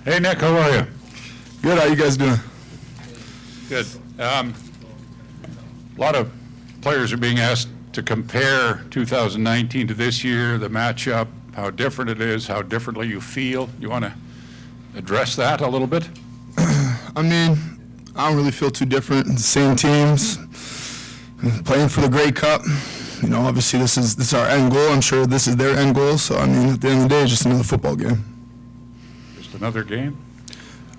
Hey, Nick, how are you? Good, how you guys doing? Good. A lot of players are being asked to compare 2019 to this year, the matchup, how different it is, how differently you feel. You want to address that a little bit? I mean, I don't really feel too different. The same teams, playing for the Grey Cup. You know, obviously this is our end goal. I'm sure this is their end goal. So, I mean, at the end of the day, it's just another football game. Just another game?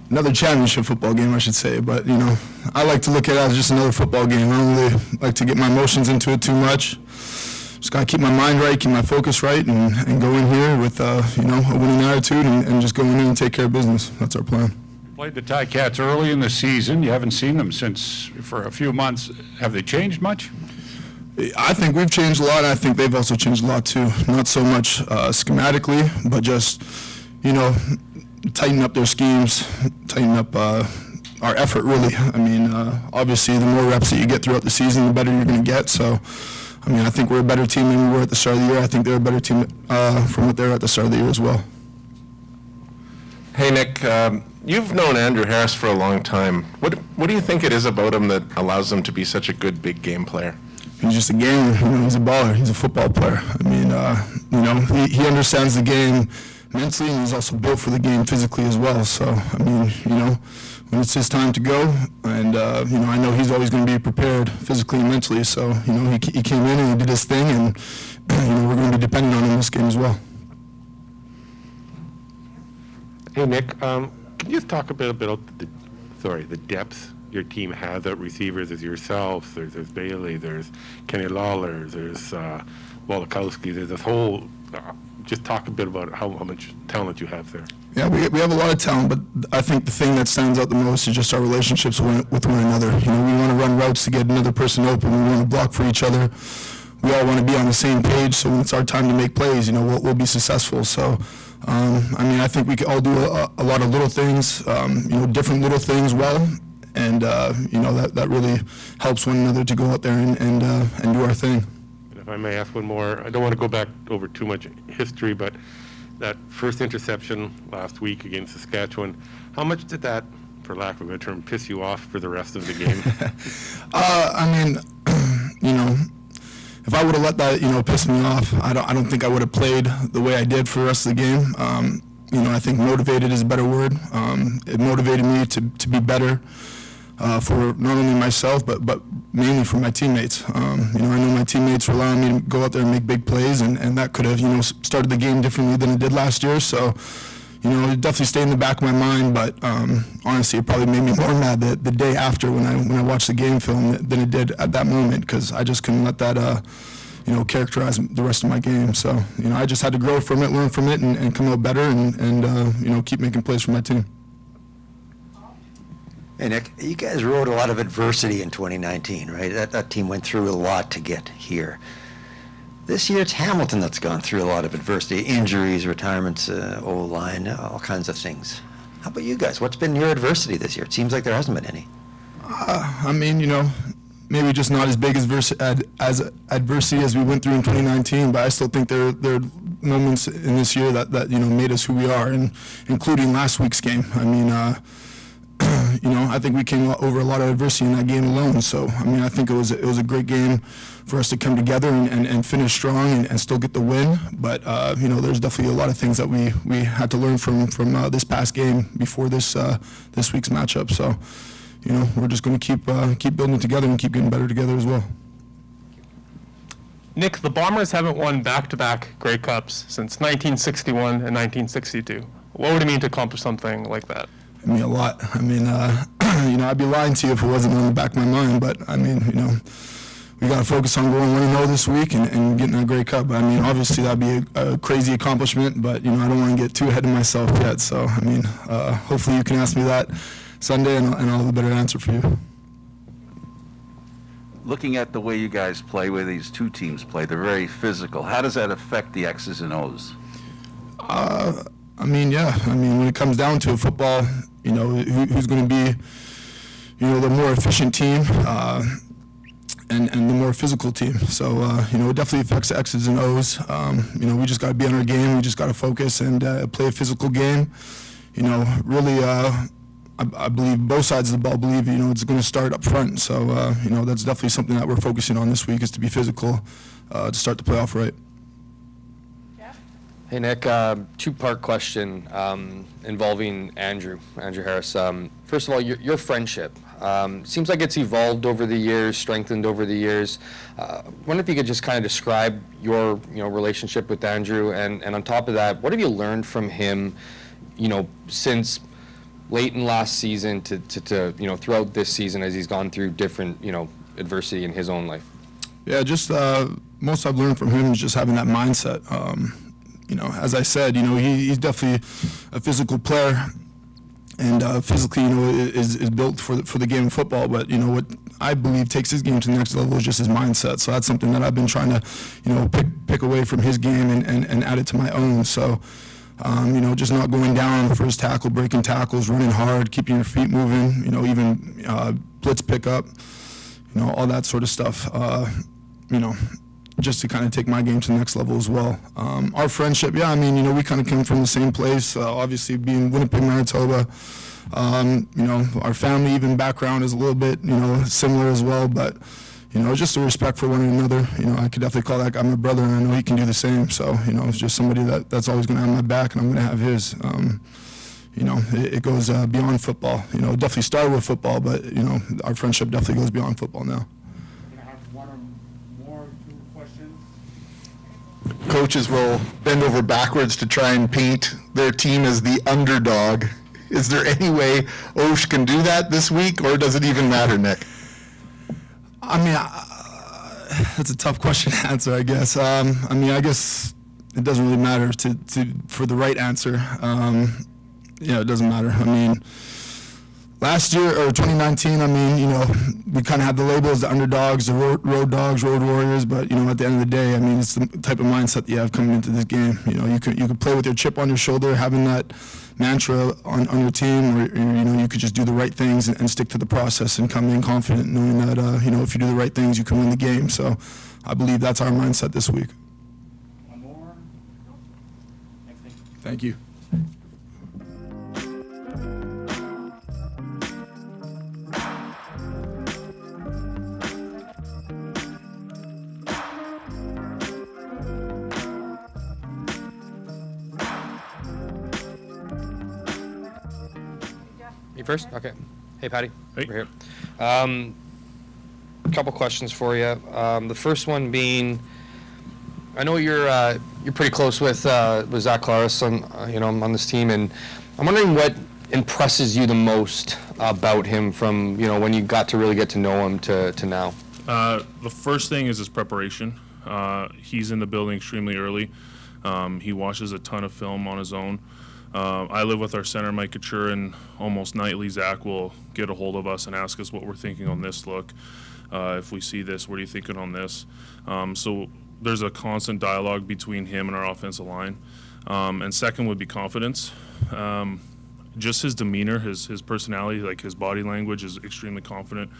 Another championship football game, I should say. But, you know, I like to look at it as just another football game. I don't really like to get my emotions into it too much. Just got to keep my mind right, keep my focus right, and go in here with, you know, a winning attitude and just go in there and take care of business. That's our plan. Played the Ticats early in the season. You haven't seen them for a few months. Have they changed much? I think we've changed a lot, and I think they've also changed a lot too. Not so much schematically, but just, you know, tighten up their schemes, tighten up our effort, really. I mean, obviously, the more reps that you get throughout the season, the better you're going to get. So, I mean, I think we're a better team than we were at the start of the year. I think they're a better team from what they were at the start of the year as well. Hey, Nick, you've known Andrew Harris for a long time. What do you think it is about him that allows him to be such a good big game player? He's just a gamer. You know, he's a baller. He's a football player. I mean, you know, he understands the game mentally, and he's also built for the game physically as well. So, I mean, you know, when it's his time to go, and, you know, I know he's always going to be prepared physically and mentally. So, you know, he came in and he did his thing, and, you know, we're going to be dependent on him this game as well. Hey, Nick, can you just talk a bit about the depth your team has at receivers? There's yourself, there's Bailey, there's Kenny Lawler, there's Walikowski, there's this whole, just talk a bit about how much talent you have there. Yeah, we have a lot of talent, but I think the thing that stands out the most is just our relationships with one another. You know, we want to run routes to get another person open. We want to block for each other. We all want to be on the same page, so when it's our time to make plays, you know, we'll be successful. So, I mean, I think we can all do a lot of little things, you know, different little things well, and, you know, that really helps one another to go out there and do our thing. And if I may ask one more, I don't want to go back over too much history, but that first interception last week against Saskatchewan, how much did that, for lack of a good term, piss you off for the rest of the game? I mean, you know, if I would have let that, you know, piss me off, I don't think I would have played the way I did for the rest of the game. You know, I think motivated is a better word. It motivated me to be better for not only myself, but mainly for my teammates. You know, I know my teammates rely on me to go out there and make big plays, and that could have, you know, started the game differently than it did last year. So, you know, it definitely stayed in the back of my mind, but honestly, it probably made me more mad the day after when I watched the game film than it did at that moment, because I just couldn't let that, you know, characterize the rest of my game. So, you know, I just had to grow from it, learn from it, and come out better and you know, keep making plays for my team. Hey, Nick, you guys rode a lot of adversity in 2019, right? That team went through a lot to get here. This year, it's Hamilton that's gone through a lot of adversity, injuries, retirements, O-line, all kinds of things. How about you guys? What's been your adversity this year? It seems like there hasn't been any. I mean, you know, maybe just not as big as adversity as we went through in 2019, but I still think there are moments in this year that you know, made us who we are, and including last week's game. I mean, you know, I think we came over a lot of adversity in that game alone. So, I mean, I think it was a great game for us to come together and finish strong and still get the win. But, you know, there's definitely a lot of things that we had to learn from this past game before this week's matchup. So, you know, we're just going to keep building it together and keep getting better together as well. Nick, the Bombers haven't won back-to-back Grey Cups since 1961 and 1962. What would it mean to accomplish something like that? I mean, a lot. I mean, you know, I'd be lying to you if it wasn't on the back of my mind. But, I mean, you know, we got to focus on going 1-0 this week and getting that Grey Cup. I mean, obviously that'd be a crazy accomplishment, but, you know, I don't want to get too ahead of myself yet. So, I mean, hopefully you can ask me that Sunday and I'll have a better answer for you. Looking at the way you guys play, where these two teams play, they're very physical. How does that affect the X's and O's? I mean, yeah. I mean, when it comes down to football, you know, who's going to be, you know, the more efficient team and the more physical team. So, you know, it definitely affects the X's and O's. You know, we just got to be on our game. We just got to focus and play a physical game. really, I believe both sides of the ball believe, it's going to start up front. So, that's definitely something that we're focusing on this week is to be physical to start the playoff right. Hey, Nick, two-part question involving Andrew Harris. First of all, your friendship. Seems like it's evolved over the years, strengthened over the years. I wonder if you could just kind of describe your relationship with Andrew, and on top of that, what have you learned from him, since late in last season to throughout this season as he's gone through different, adversity in his own life? Yeah, just most I've learned from him is just having that mindset. As I said, he's definitely a physical player, and physically, is built for the game of football. But what I believe takes his game to the next level is just his mindset. So that's something that I've been trying to, pick away from his game and add it to my own. So, just not going down on the first tackle, breaking tackles, running hard, keeping your feet moving. Even blitz pickup, all that sort of stuff. Just to kind of take my game to the next level as well. Our friendship, yeah, we kind of come from the same place, obviously being Winnipeg, Manitoba. Our family, even background is a little bit, similar as well, but, just a respect for one another. I could definitely call that guy my brother, and I know he can do the same. So, it's just somebody that's always going to have my back, and I'm going to have his. It goes beyond football. Definitely started with football, but, our friendship definitely goes beyond football now. Coaches will bend over backwards to try and paint their team as the underdog. Is there any way Osh can do that this week, or does it even matter, Nick? That's a tough question to answer, I guess. I guess it doesn't really matter for the right answer. It doesn't matter. Last year, or 2019, we kind of had the label as the underdogs, the road dogs, road warriors, but, at the end of the day, it's the type of mindset that you have coming into this game. You could play with your chip on your shoulder, having that mantra on your team, or, you could just do the right things and stick to the process and come in confident, knowing that, if you do the right things, you can win the game. So I believe that's our mindset this week. One more. Thank you. You first? Okay. Hey, Patty. Hey. Over here. Couple questions for you. The first one being, I know you're pretty close with Zach Claris on this team, and I'm wondering what impresses you the most about him from when you got to really get to know him to now. The first thing is his preparation. He's in the building extremely early. He watches a ton of film on his own. I live with our center, Mike Couture, and almost nightly Zach will get a hold of us and ask us what we're thinking on this look. If we see this, what are you thinking on this? So there's a constant dialogue between him and our offensive line. And second would be confidence. Just his demeanor, his personality, like his body language is extremely confident.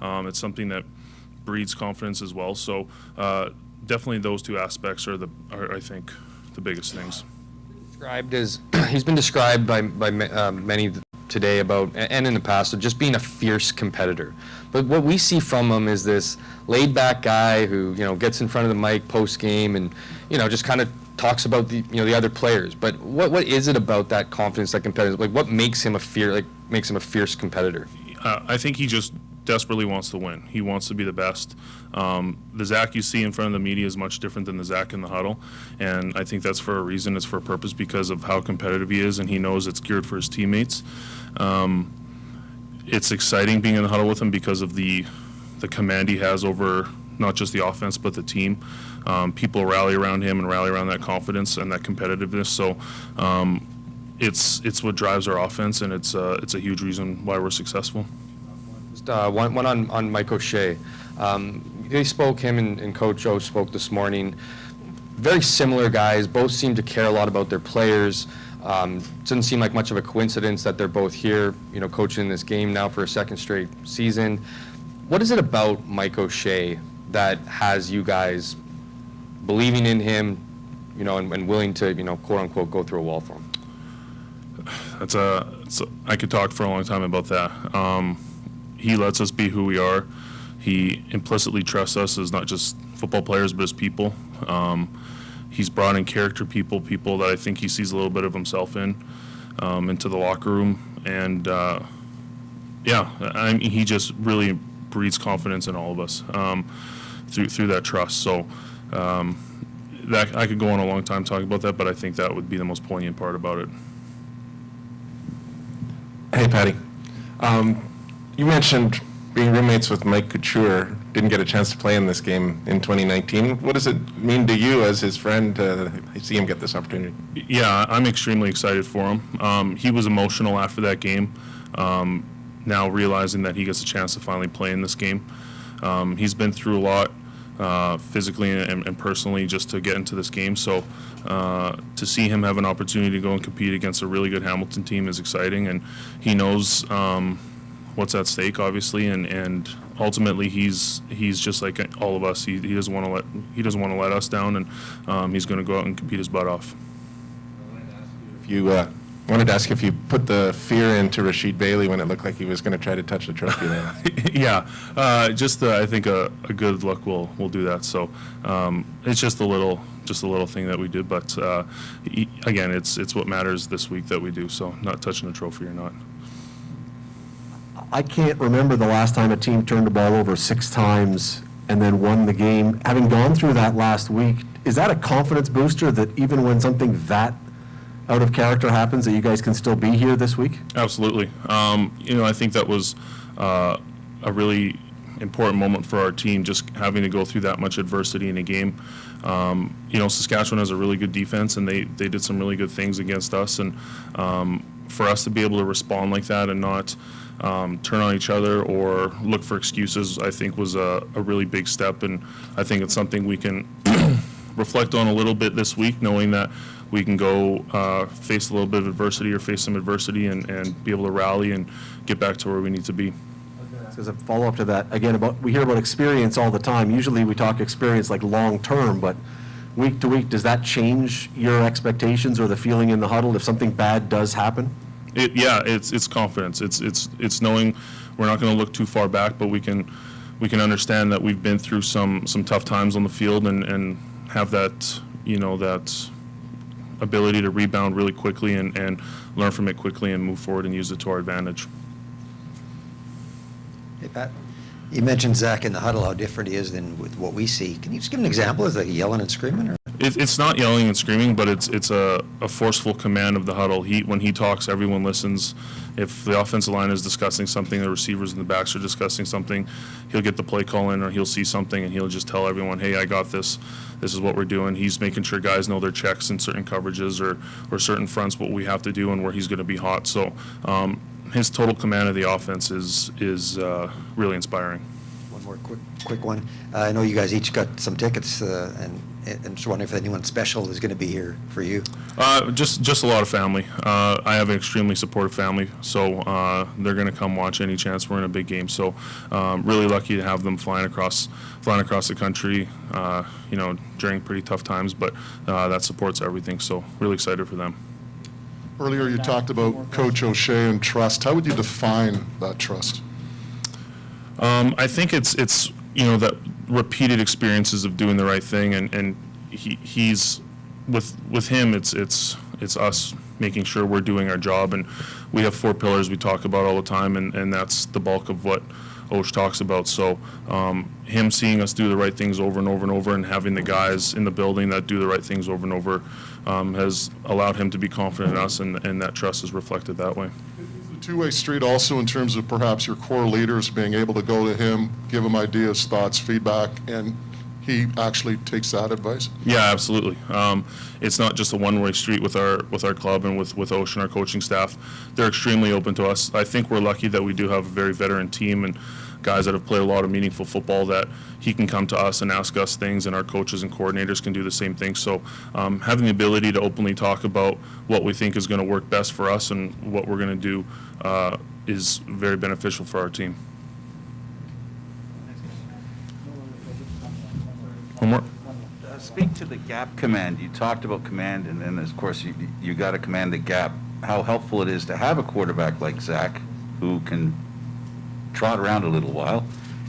It's something that breeds confidence as well. So definitely those two aspects are I think the biggest things. He's been described by many today about, and in the past, of just being a fierce competitor. But what we see from him is this laid-back guy who gets in front of the mic post-game and just kind of talks about the other players. But what is it about that confidence, that competitive? Like, what makes him a fierce competitor? I think he just desperately wants to win. He wants to be the best. The Zach you see in front of the media is much different than the Zach in the huddle, and I think that's for a reason. It's for a purpose because of how competitive he is, and he knows it's geared for his teammates. It's exciting being in the huddle with him because of the command he has over not just the offense but the team. People rally around him and rally around that confidence and that competitiveness. So it's what drives our offense, and it's a huge reason why we're successful. One on Mike O'Shea. Him and Coach O spoke this morning. Very similar guys. Both seem to care a lot about their players. Doesn't seem like much of a coincidence that they're both here, coaching this game now for a second straight season. What is it about Mike O'Shea that has you guys believing in him, and willing to, quote unquote, go through a wall for him? I could talk for a long time about that. He lets us be who we are. He implicitly trusts us as not just football players, but as people. He's brought in character people that I think he sees a little bit of himself in, into the locker room. And he just really breeds confidence in all of us through that trust. So that I could go on a long time talking about that, but I think that would be the most poignant part about it. Hey, Patty. You mentioned being roommates with Mike Couture, didn't get a chance to play in this game in 2019. What does it mean to you as his friend to see him get this opportunity? Yeah, I'm extremely excited for him. He was emotional after that game, now realizing that he gets a chance to finally play in this game. He's been through a lot physically and personally just to get into this game. So to see him have an opportunity to go and compete against a really good Hamilton team is exciting, and he knows what's at stake, obviously, and ultimately he's just like all of us. He doesn't want to let us down, and he's going to go out and compete his butt off. Wanted to ask if you put the fear into Rashid Bailey when it looked like he was going to try to touch the trophy there. Yeah, I think a good look will do that. So it's just a little thing that we did, but again, it's what matters this week that we do. So not touching the trophy or not. I can't remember the last time a team turned the ball over 6 times and then won the game. Having gone through that last week, is that a confidence booster that even when something that out of character happens, that you guys can still be here this week? Absolutely. I think that was a really important moment for our team, just having to go through that much adversity in a game. Saskatchewan has a really good defense, and they did some really good things against us. And for us to be able to respond like that and not turn on each other or look for excuses, I think was a really big step. And I think it's something we can reflect on a little bit this week, knowing that we can go face a little bit of adversity or face some adversity and be able to rally and get back to where we need to be. As a follow-up to that, again, we hear about experience all the time. Usually we talk experience like long-term, but week to week, does that change your expectations or the feeling in the huddle if something bad does happen? It's confidence. It's knowing we're not going to look too far back, but we can understand that we've been through some tough times on the field and have that that ability to rebound really quickly and learn from it quickly and move forward and use it to our advantage. Hey, Pat, you mentioned Zach in the huddle, how different he is than with what we see. Can you just give an example? Is it like yelling and screaming? Or? It's not yelling and screaming, but it's a forceful command of the huddle. When he talks, everyone listens. If the offensive line is discussing something, the receivers in the backs are discussing something, he'll get the play call in or he'll see something and he'll just tell everyone, hey, I got this. This is what we're doing. He's making sure guys know their checks in certain coverages or certain fronts, what we have to do and where he's going to be hot. So his total command of the offense is really inspiring. One more quick one. I know you guys each got some tickets, and just wondering if anyone special is going to be here for you. Just a lot of family. I have an extremely supportive family, so they're going to come watch any chance we're in a big game. So really lucky to have them flying across the country, during pretty tough times, but that supports everything. So really excited for them. Earlier you talked about Coach O'Shea and trust. How would you define that trust? I think it's that repeated experiences of doing the right thing, and he's with him. It's us making sure we're doing our job, and we have 4 pillars we talk about all the time, and that's the bulk of what Osh talks about. So him seeing us do the right things over and over and over, and having the guys in the building that do the right things over and over has allowed him to be confident in us, and that trust is reflected that way. Two-way street also in terms of perhaps your core leaders being able to go to him, give him ideas, thoughts, feedback, and he actually takes that advice? Yeah, absolutely. It's not just a one-way street with our club and with Osh and our coaching staff. They're extremely open to us. I think we're lucky that we do have a very veteran team and guys that have played a lot of meaningful football, that he can come to us and ask us things, and our coaches and coordinators can do the same thing. So having the ability to openly talk about what we think is going to work best for us and what we're going to do is very beneficial for our team. One more. Speak to the gap command. You talked about command, and then, of course, you got to command the gap. how helpful it is to have a quarterback like Zach, who can trot around a little while,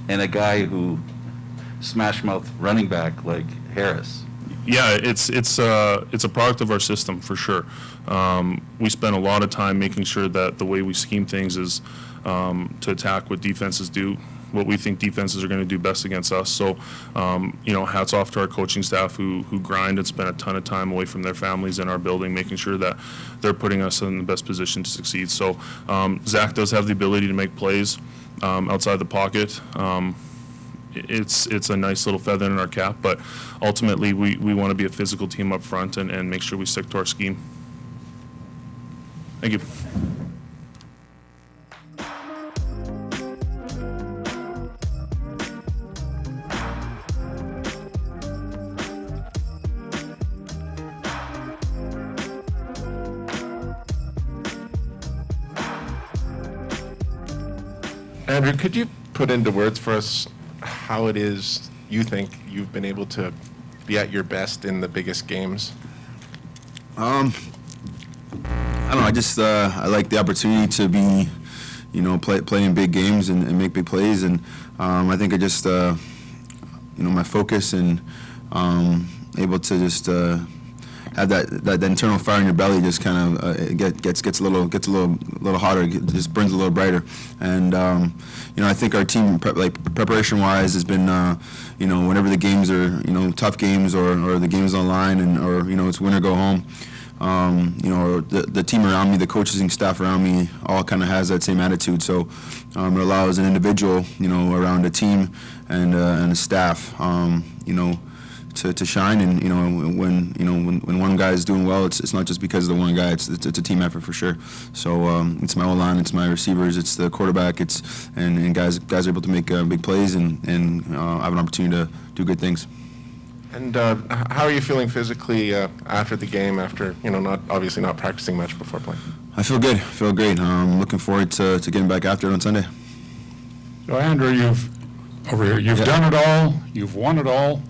and a guy who smash mouth running back like Harris. Yeah, it's a product of our system for sure. We spend a lot of time making sure that the way we scheme things is to attack what defenses do, what we think defenses are going to do best against us. So, hats off to our coaching staff who grind and spend a ton of time away from their families in our building, making sure that they're putting us in the best position to succeed. So, Zach does have the ability to make plays outside the pocket. It's a nice little feather in our cap, but ultimately we want to be a physical team up front and make sure we stick to our scheme. Thank you. Andrew, could you put into words for us how it is you think you've been able to be at your best in the biggest games? I don't know. I just I like the opportunity to be, play in big games and make big plays, and I think I just my focus and able to just have that internal fire in your belly just kind of gets a little hotter, just burns a little brighter, and I think our team preparation wise has been whenever the games are tough games or the games online or it's win or go home. Or the team around me, the coaching staff around me, all kind of has that same attitude. So it allows an individual, around a team and a staff, to shine. And when one guy is doing well, it's not just because of the one guy. It's a team effort for sure. So it's my O-line, it's my receivers, it's the quarterback, and guys are able to make big plays and have an opportunity to do good things. And how are you feeling physically after the game, after, obviously not practicing much before playing? I feel good. I feel great. I'm looking forward to getting back after it on Sunday. So Andrew, you've done it all, you've won it all.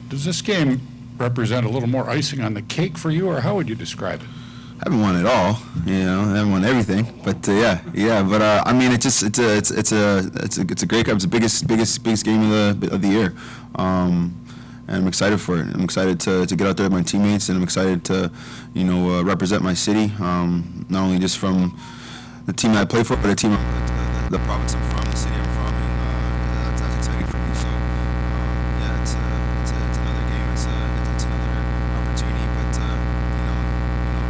Does this game represent a little more icing on the cake for you, or how would you describe it? I haven't won it all, I haven't won everything, but yeah. But I mean, it's a great cup. It's the biggest game of the year. And I'm excited for it. I'm excited to get out there with my teammates, and I'm excited to, represent my city, not only just from the team that I play for, but the team, the province I'm from, the city I'm from, and that's exciting for me. So, yeah, it's another game. It's another opportunity, but it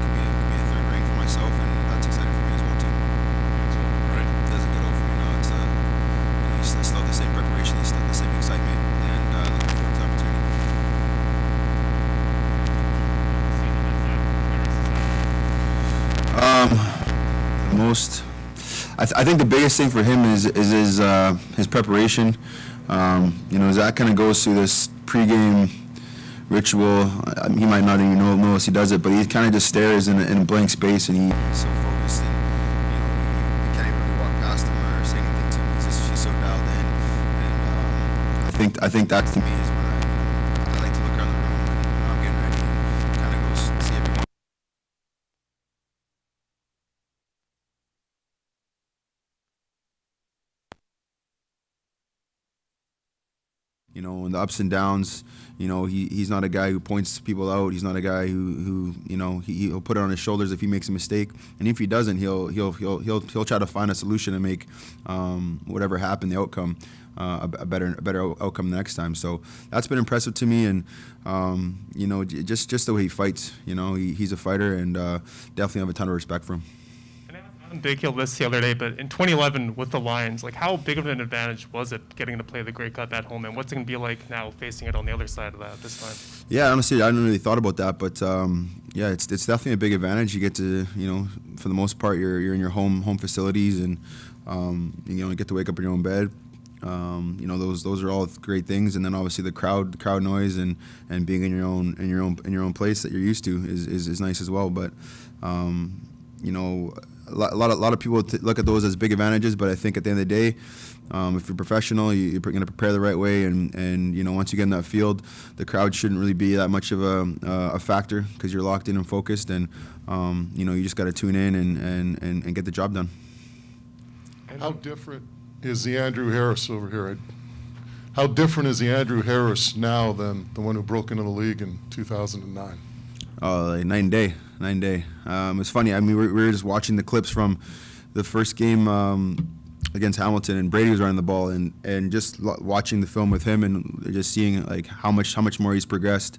could be a third ring for myself, and that's exciting for me as well too. Right. It doesn't get old for me now. It's I still have the same preparation, the same excitement, and looking forward to the opportunity. I think the biggest thing for him is his preparation. Zach kind of goes through this pregame ritual. He might not even notice he does it, but he kind of just stares in a blank space, and he's so focused, and you can't even really walk past him or say anything to him. He's so dialed in, and I think that to me is when I like to look around the room when I'm getting ready and kind of go see everyone. And the ups and downs, he's not a guy who points people out. He's not a guy who he'll put it on his shoulders if he makes a mistake. And if he doesn't, he'll try to find a solution and make whatever happened, the outcome, a better outcome the next time. So that's been impressive to me, and just the way he fights. He's a fighter, and definitely have a ton of respect for him. Big Hill this the other day, but in 2011 with the Lions, how big of an advantage was it getting to play the Grey Cup at home, and what's it going to be like now facing it on the other side of that this time? Yeah, honestly, I hadn't really thought about that, but yeah, it's definitely a big advantage. You get to, for the most part, you're in your home facilities, and you get to wake up in your own bed. Those are all great things, and then obviously the crowd noise and being in your own place that you're used to is nice as well. But lot of people look at those as big advantages, but I think at the end of the day, if you're professional, you're going to prepare the right way, and once you get in that field, the crowd shouldn't really be that much of a factor because you're locked in and focused, and you just got to tune in and get the job done. How different is the Andrew Harris over here? How different is the Andrew Harris now than the one who broke into the league in 2009? Like night and day. It's funny. I mean, we were just watching the clips from the first game against Hamilton, and Brady was running the ball, and just watching the film with him, and just seeing like how much more he's progressed,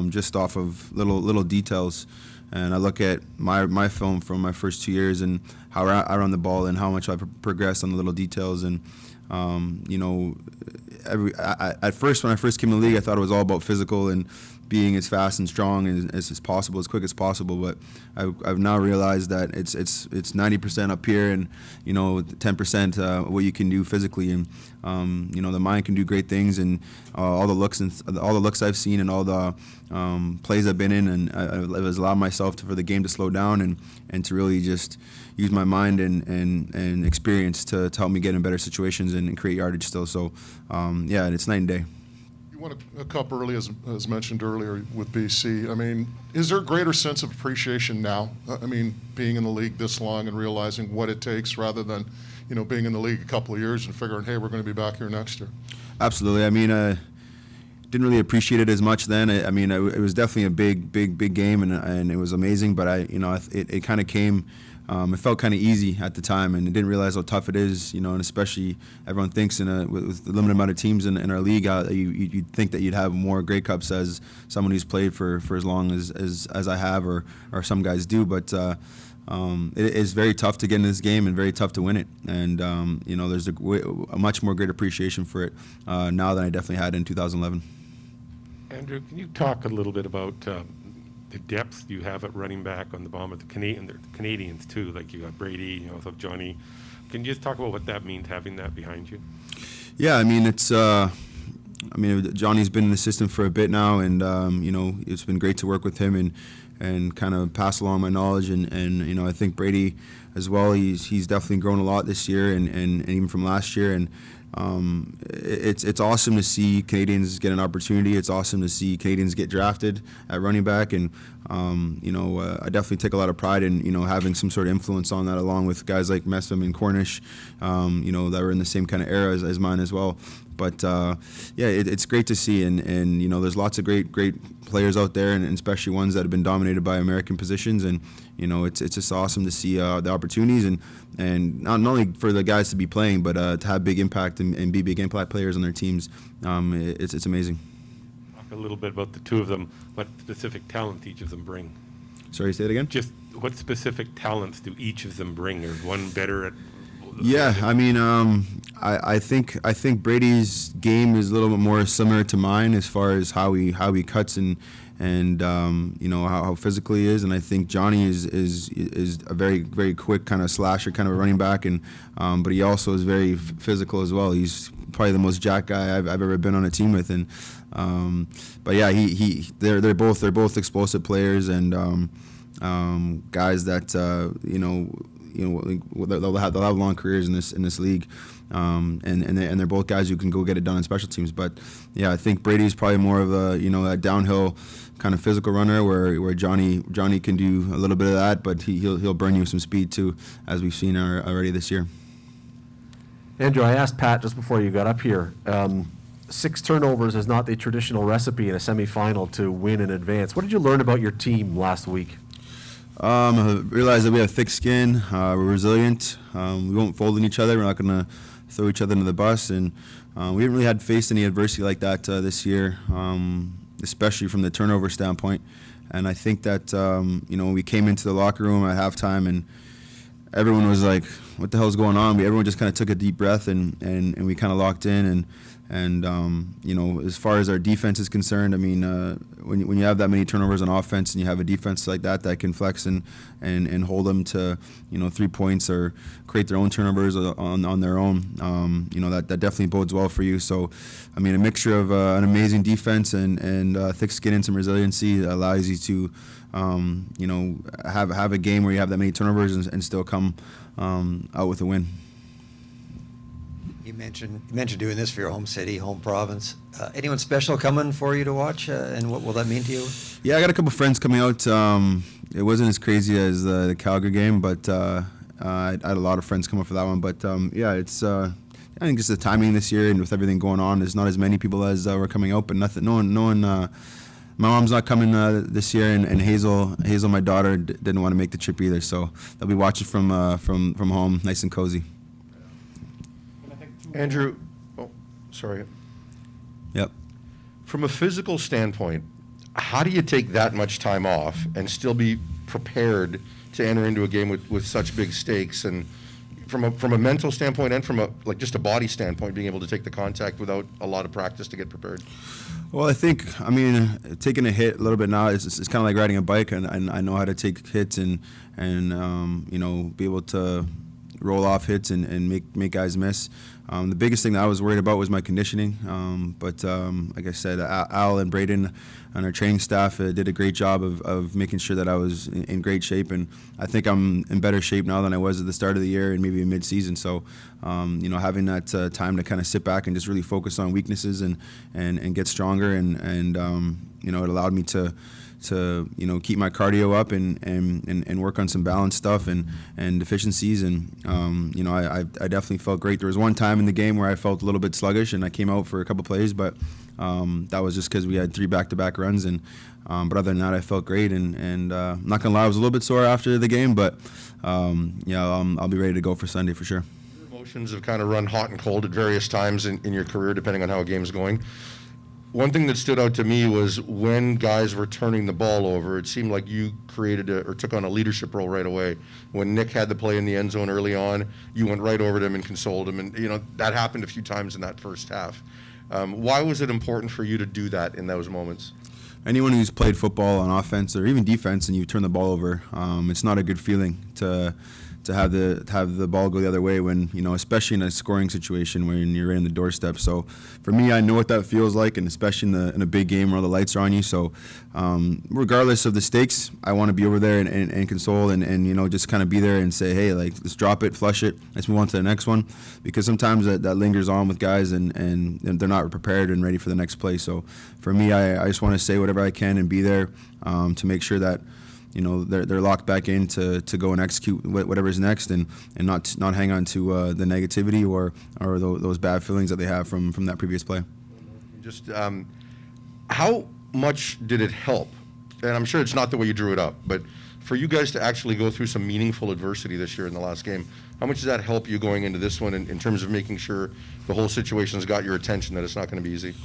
just off of little details. And I look at my film from my first 2 years and how I run the ball and how much I've progressed on the little details. And at first, when I first came in the league, I thought it was all about physical and being as fast and strong as possible, as quick as possible. But I've now realized that it's 90% up here, and 10% what you can do physically. And the mind can do great things, and all the looks I've seen and all the plays I've been in, and I've allowed myself for the game to slow down and to really just use my mind and experience to help me get in better situations and create yardage still. So it's night and day. You won a cup early, as mentioned earlier, with BC. I mean, is there a greater sense of appreciation now? I mean, being in the league this long and realizing what it takes, rather than, being in the league a couple of years and figuring, hey, we're going to be back here next year. Absolutely. I mean, didn't really appreciate it as much then. I mean, it was definitely a big game, and it was amazing. But it kind of came. It felt kind of easy at the time, and I didn't realize how tough it is, and especially everyone thinks with the limited amount of teams in our league, you'd think that you'd have more Grey Cups as someone who's played for as long as I have, or some guys do. But it is very tough to get in this game and very tough to win it. And there's a much more great appreciation for it now than I definitely had in 2011. Andrew, can you talk a little bit about the depth you have at running back on the Bombers, the Canadians too, like you got Brady, so Johnny. Can you just talk about what that means, having that behind you? Yeah, I mean, it's Johnny's been in the system for a bit now, and it's been great to work with him and kind of pass along my knowledge, and I think Brady as well. He's definitely grown a lot this year, and even from last year, and it's awesome to see Canadians get an opportunity. It's awesome to see Canadians get drafted at running back, and I definitely take a lot of pride in having some sort of influence on that, along with guys like Messam and Cornish, that were in the same kind of era as mine as well. But it's great to see, and there's lots of great players out there, and especially ones that have been dominated by American positions, and it's just awesome to see the opportunities, and not only for the guys to be playing, but to have big impact and be big impact players on their teams. It's amazing. Talk a little bit about the two of them. What specific talent each of them bring? Sorry, say it again. Just what specific talents do each of them bring? Is one better at? Yeah, I mean, I think Brady's game is a little bit more similar to mine as far as how he cuts and how physical he is, and I think Johnny is a very, very quick kind of slasher, kind of a running back, and but he also is very physical as well. He's probably the most jacked guy I've ever been on a team with, and but yeah, they're both explosive players, and guys that they'll have long careers in this league, and they're both guys who can go get it done in special teams. But yeah, I think Brady's probably more of a downhill kind of physical runner, where Johnny can do a little bit of that, but he'll burn you some speed too, as we've seen already this year. Andrew, I asked Pat just before you got up here. 6 turnovers is not the traditional recipe in a semifinal to win and advance. What did you learn about your team last week? I realized that we have thick skin, we're resilient, we won't fold in each other, we're not going to throw each other under the bus, and we haven't really had faced any adversity like that this year, especially from the turnover standpoint. And I think that we came into the locker room at halftime, and everyone was like, what the hell's going on? Everyone just kind of took a deep breath and we kind of locked in and you know, as far as our defense is concerned, I mean, when you have that many turnovers on offense and you have a defense like that can flex and hold them to, you know, 3 points or create their own turnovers on their own, you know, that definitely bodes well for you. So, I mean, a mixture of an amazing defense and thick skin and some resiliency allows you to, you know, have a game where you have that many turnovers and still come out with a win. You mentioned doing this for your home city, home province. Anyone special coming for you to watch, and what will that mean to you? Yeah, I got a couple friends coming out. It wasn't as crazy as the Calgary game, but I had a lot of friends come up for that one. But yeah, it's I think just the timing this year and with everything going on, there's not as many people as were coming out. But no one. My mom's not coming this year, and Hazel, my daughter, didn't want to make the trip either. So they'll be watching from home, nice and cozy. Andrew, sorry. Yep. From a physical standpoint, how do you take that much time off and still be prepared to enter into a game with such big stakes? And from a mental standpoint and from a just a body standpoint, being able to take the contact without a lot of practice to get prepared? Well, I mean, taking a hit a little bit now, it's kind of like riding a bike, and I know how to take hits and you know, be able to roll off hits and make guys miss. The biggest thing that I was worried about was my conditioning, but like I said, Al and Braden and our training staff did a great job of making sure that I was in great shape, and I think I'm in better shape now than I was at the start of the year and maybe mid-season. So, you know, having that time to kind of sit back and just really focus on weaknesses and get stronger, and you know, it allowed me to you know, keep my cardio up and work on some balance stuff and deficiencies, and you know, I definitely felt great. There was one time in the game where I felt a little bit sluggish and I came out for a couple plays, but that was just because we had 3 back-to-back runs, and but other than that, I felt great, and I'm not gonna lie, I was a little bit sore after the game, but yeah, I'll be ready to go for Sunday for sure. Your emotions have kind of run hot and cold at various times in your career, depending on how a game's going. One thing that stood out to me was when guys were turning the ball over, it seemed like you created or took on a leadership role right away. When Nick had the play in the end zone early on, you went right over to him and consoled him, and you know, that happened a few times in that first half. Why was it important for you to do that in those moments? Anyone who's played football on offense or even defense and you turn the ball over, it's not a good feeling to have the ball go the other way when, you know, especially in a scoring situation when you're right in the doorstep. So for me, I know what that feels like, and especially in a big game where all the lights are on you. So regardless of the stakes, I want to be over there and console and you know, just kind of be there and say, hey, like, let's drop it, flush it, let's move on to the next one, because sometimes that lingers on with guys and they're not prepared and ready for the next play. So for me, I just want to say whatever I can and be there to make sure that, you know, they're locked back in to go and execute whatever's next, and not hang on to the negativity or those bad feelings that they have from that previous play. Just how much did it help? And I'm sure it's not the way you drew it up, but for you guys to actually go through some meaningful adversity this year in the last game, how much does that help you going into this one in terms of making sure the whole situation's got your attention, that it's not going to be easy?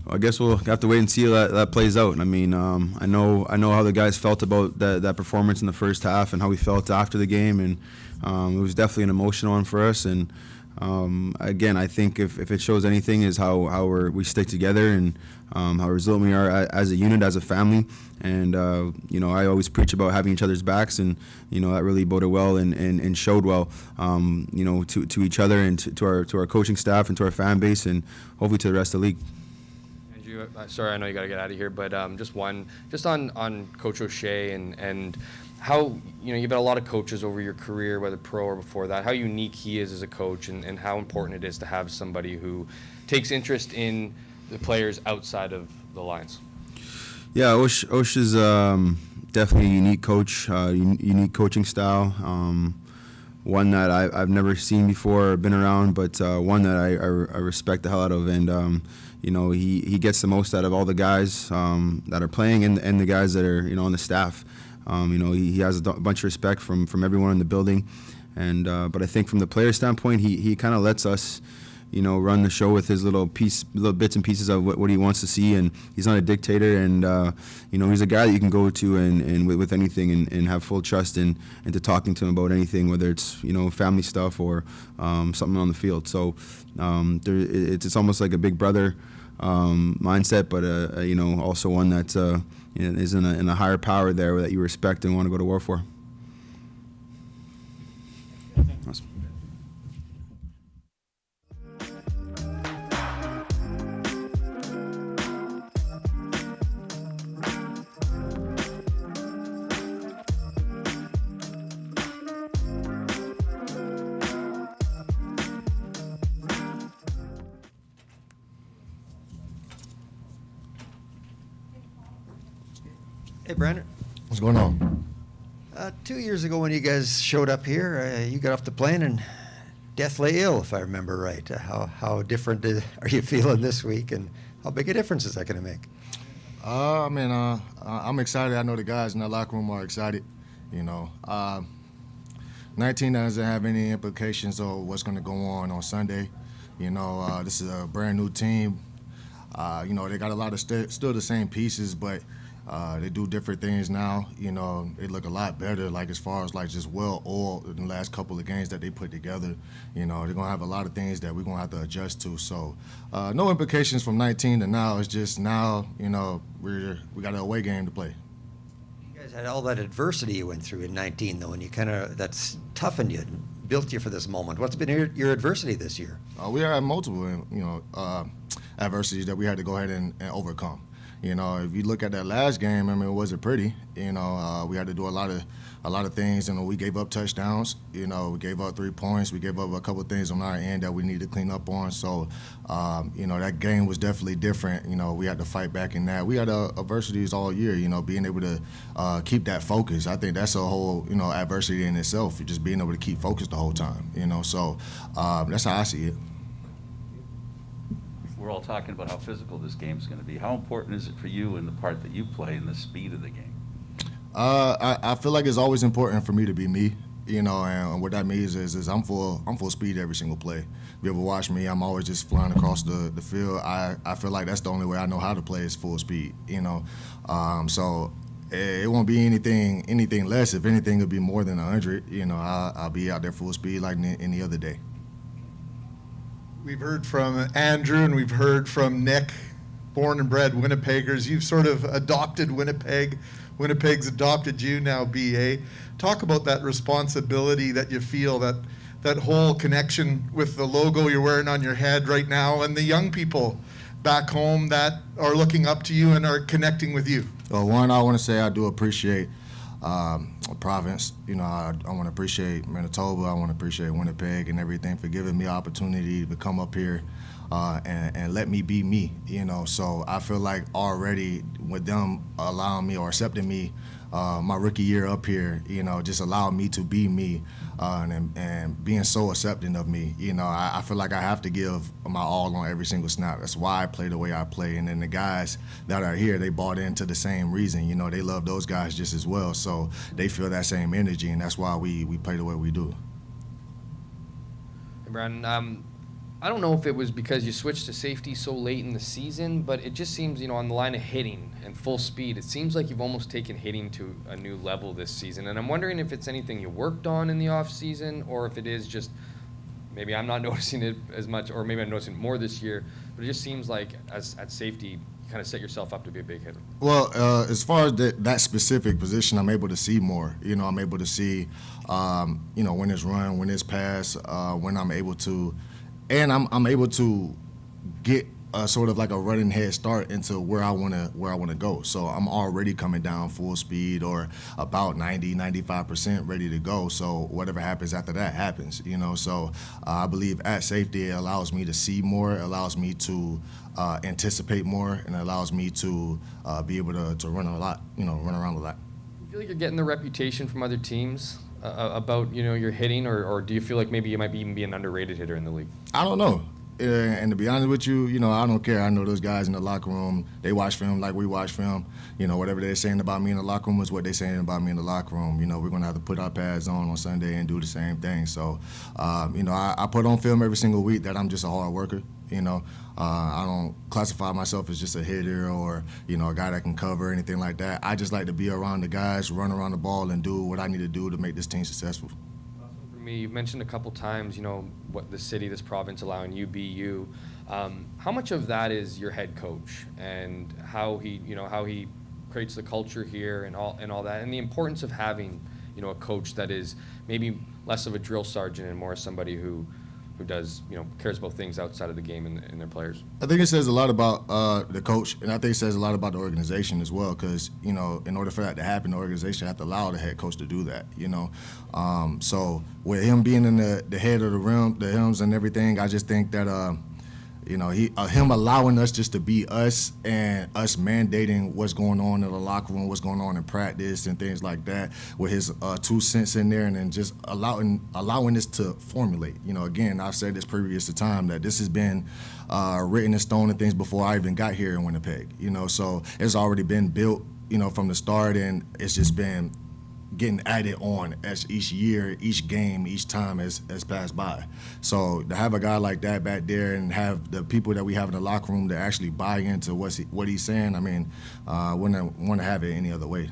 I guess we'll have to wait and see how that plays out. I mean, I know how the guys felt about that performance in the first half and how we felt after the game, and it was definitely an emotional one for us. And again, I think if it shows anything is how we stick together and how resilient we are as a unit, as a family. And you know, I always preach about having each other's backs, and you know, that really boded well and showed well, you know, to each other and to our coaching staff and to our fan base, and hopefully to the rest of the league. Sorry, I know you got to get out of here, but just on Coach O'Shea and how, you know, you've had a lot of coaches over your career, whether pro or before that, how unique he is as a coach, and how important it is to have somebody who takes interest in the players outside of the lines. Yeah, Osh is definitely a unique coach, unique coaching style, one that I've never seen before or been around, but one that I respect the hell out of, and you know, he gets the most out of all the guys that are playing and the guys that are, you know, on the staff. You know, he has a bunch of respect from everyone in the building, and but I think from the player standpoint, he kind of lets us, run the show with his little bits and pieces of what he wants to see, and he's not a dictator, and he's a guy that you can go to and with anything and have full trust in, into talking to him about anything, whether it's family stuff or something on the field. So it's almost like a big brother mindset, but also one that's is in a higher power there that you respect and want to go to war for. Awesome. Hey, Brandon. What's going on? 2 years ago when you guys showed up here, you got off the plane and deathly ill, if I remember right. How different are you feeling this week, and how big a difference is that going to make? I'm excited. I know the guys in the locker room are excited. 19 doesn't have any implications on what's going to go on Sunday. This is a brand new team. They got a lot of still the same pieces, but they do different things now. They look a lot better, like as far as like just well-oiled in the last couple of games that they put together. They're going to have a lot of things that we're going to have to adjust to. So no implications from 19 to now. It's just now, we got an away game to play. You guys had all that adversity you went through in 19, though, and that's toughened you and built you for this moment. What's been your adversity this year? We had multiple, adversities that we had to go ahead and overcome. If you look at that last game, it wasn't pretty. We had to do a lot of things. We gave up touchdowns. We gave up 3 points. We gave up a couple of things on our end that we need to clean up on. So, that game was definitely different. We had to fight back in that. We had adversities all year. Being able to keep that focus. I think that's a whole adversity in itself. Just being able to keep focused the whole time. So that's how I see it. We're all talking about how physical this game's going to be. How important is it for you in the part that you play in the speed of the game? I feel like it's always important for me to be me, and what that means is I'm full speed every single play. If you ever watch me, I'm always just flying across the field. I feel like that's the only way I know how to play is full speed, So it won't be anything less. If anything, it'll be more than 100. I'll be out there full speed like any other day. We've heard from Andrew and we've heard from Nick, born and bred Winnipeggers. You've sort of adopted Winnipeg. Winnipeg's adopted you now, BA. Talk about that responsibility that you feel, that whole connection with the logo you're wearing on your head right now and the young people back home that are looking up to you and are connecting with you. Well, one, I want to say I do appreciate province. I want to appreciate Manitoba. I want to appreciate Winnipeg and everything for giving me an opportunity to come up here and let me be me. So I feel like already with them allowing me or accepting me my rookie year up here, just allowed me to be me and being so accepting of me. I feel like I have to give my all on every single snap. That's why I play the way I play. And then the guys that are here, they bought into the same reason. They love those guys just as well. So they feel that same energy, and that's why we play the way we do. Hey, Brandon, I don't know if it was because you switched to safety so late in the season, but it just seems, on the line of hitting and full speed, it seems like you've almost taken hitting to a new level this season. And I'm wondering if it's anything you worked on in the off season, or if it is just maybe I'm not noticing it as much, or maybe I'm noticing it more this year. But it just seems like at safety, you kind of set yourself up to be a big hitter. Well, as far as that specific position, I'm able to see more. I'm able to see, when it's run, when it's pass, when I'm able to. And I'm able to get sort of like a running head start into where I want to go. So I'm already coming down full speed or about 95% ready to go. So whatever happens after that happens, So I believe at safety it allows me to see more, it allows me to anticipate more, and it allows me to be able to run a lot, run around a lot. You feel like you're getting the reputation from other teams about your hitting, or do you feel like maybe you might be even be an underrated hitter in the league? I don't know. and to be honest with you, you know, I don't care. I know those guys in the locker room, they watch film like we watch film. You know, whatever they're saying about me in the locker room is what they're saying about me in the locker room. You know, we're going to have to put our pads on Sunday and do the same thing. So, you know, I put on film every single week that I'm just a hard worker. You know, I don't classify myself as just a hitter or, you know, a guy that can cover or anything like that. I just like to be around the guys, run around the ball, and do what I need to do to make this team successful. For me, you've mentioned a couple times, you know, what the city, this province allowing you be you. How much of that is your head coach and how he creates the culture here and all that, and the importance of having, you know, a coach that is maybe less of a drill sergeant and more somebody who does, you know, cares about things outside of the game and their players? I think it says a lot about the coach, and I think it says a lot about the organization as well, because, you know, in order for that to happen, the organization has to allow the head coach to do that, you know. So with him being in the head of the rim, the helms and everything, I just think that, you know, him allowing us just to be us and us mandating what's going on in the locker room, what's going on in practice and things like that, with his 2 cents in there, and then just allowing this to formulate. You know, again, I've said this previous to time that this has been written in stone and things before I even got here in Winnipeg. You know, so it's already been built, you know, from the start, and it's just been getting added on as each year, each game, each time has passed by. So to have a guy like that back there and have the people that we have in the locker room to actually buy into what he's saying, I mean, wouldn't want to have it any other way.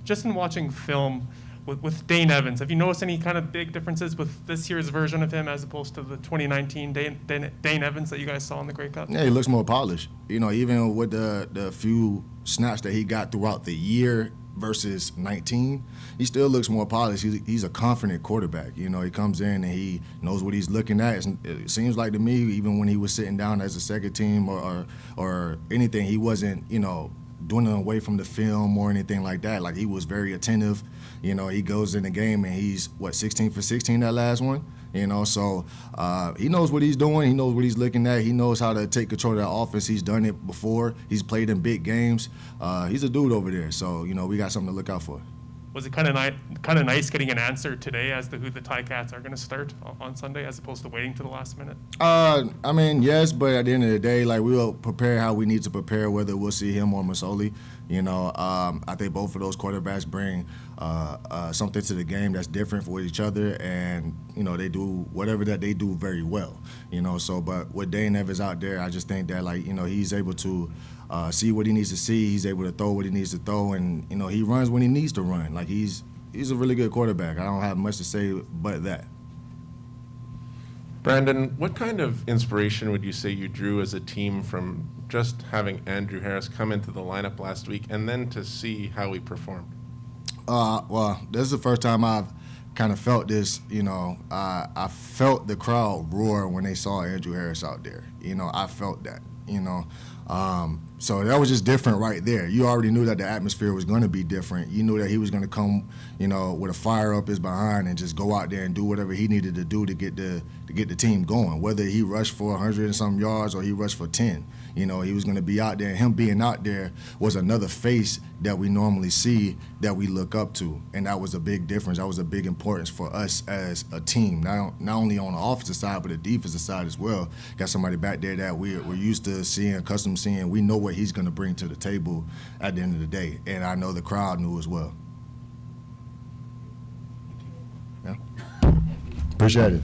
Just in watching film with Dane Evans, have you noticed any kind of big differences with this year's version of him as opposed to the 2019 Dane Evans that you guys saw in the Grey Cup? Yeah, he looks more polished. You know, even with the few snaps that he got throughout the year versus 19, he still looks more polished. He's a confident quarterback. You know, he comes in and he knows what he's looking at. It seems like to me, even when he was sitting down as a second team or anything, he wasn't, you know, doing it away from the film or anything like that. Like, he was very attentive. You know, he goes in the game and he's, 16 for 16 that last one? You know, so he knows what he's doing. He knows what he's looking at. He knows how to take control of that offense. He's done it before. He's played in big games. He's a dude over there. So, you know, we got something to look out for. Was it kind of nice getting an answer today as to who the Ticats are going to start on Sunday as opposed to waiting to the last minute? I mean, yes, but at the end of the day, like, we will prepare how we need to prepare, whether we'll see him or Masoli. You know, I think both of those quarterbacks bring something to the game that's different for each other, and, you know, they do whatever that they do very well. You know, so, but with Dane Evans out there, I just think that, like, you know, he's able to see what he needs to see. He's able to throw what he needs to throw, and, you know, he runs when he needs to run. Like, he's a really good quarterback. I don't have much to say but that. Brandon, what kind of inspiration would you say you drew as a team from just having Andrew Harris come into the lineup last week and then to see how he performed? Well, this is the first time I've kind of felt this. You know, I felt the crowd roar when they saw Andrew Harris out there. You know, I felt that, you know. So that was just different right there. You already knew that the atmosphere was going to be different. You knew that he was going to come, you know, with a fire up his behind and just go out there and do whatever he needed to do to get the team going. Whether he rushed for 100 and some yards or he rushed for 10, you know, he was going to be out there. And him being out there was another face that we normally see that we look up to, and that was a big difference. That was a big importance for us as a team, not only on the offensive side but the defensive side as well. Got somebody back there that we're used to seeing, accustomed to seeing. We know what he's going to bring to the table at the end of the day, and I know the crowd knew as well. Yeah. Appreciate it.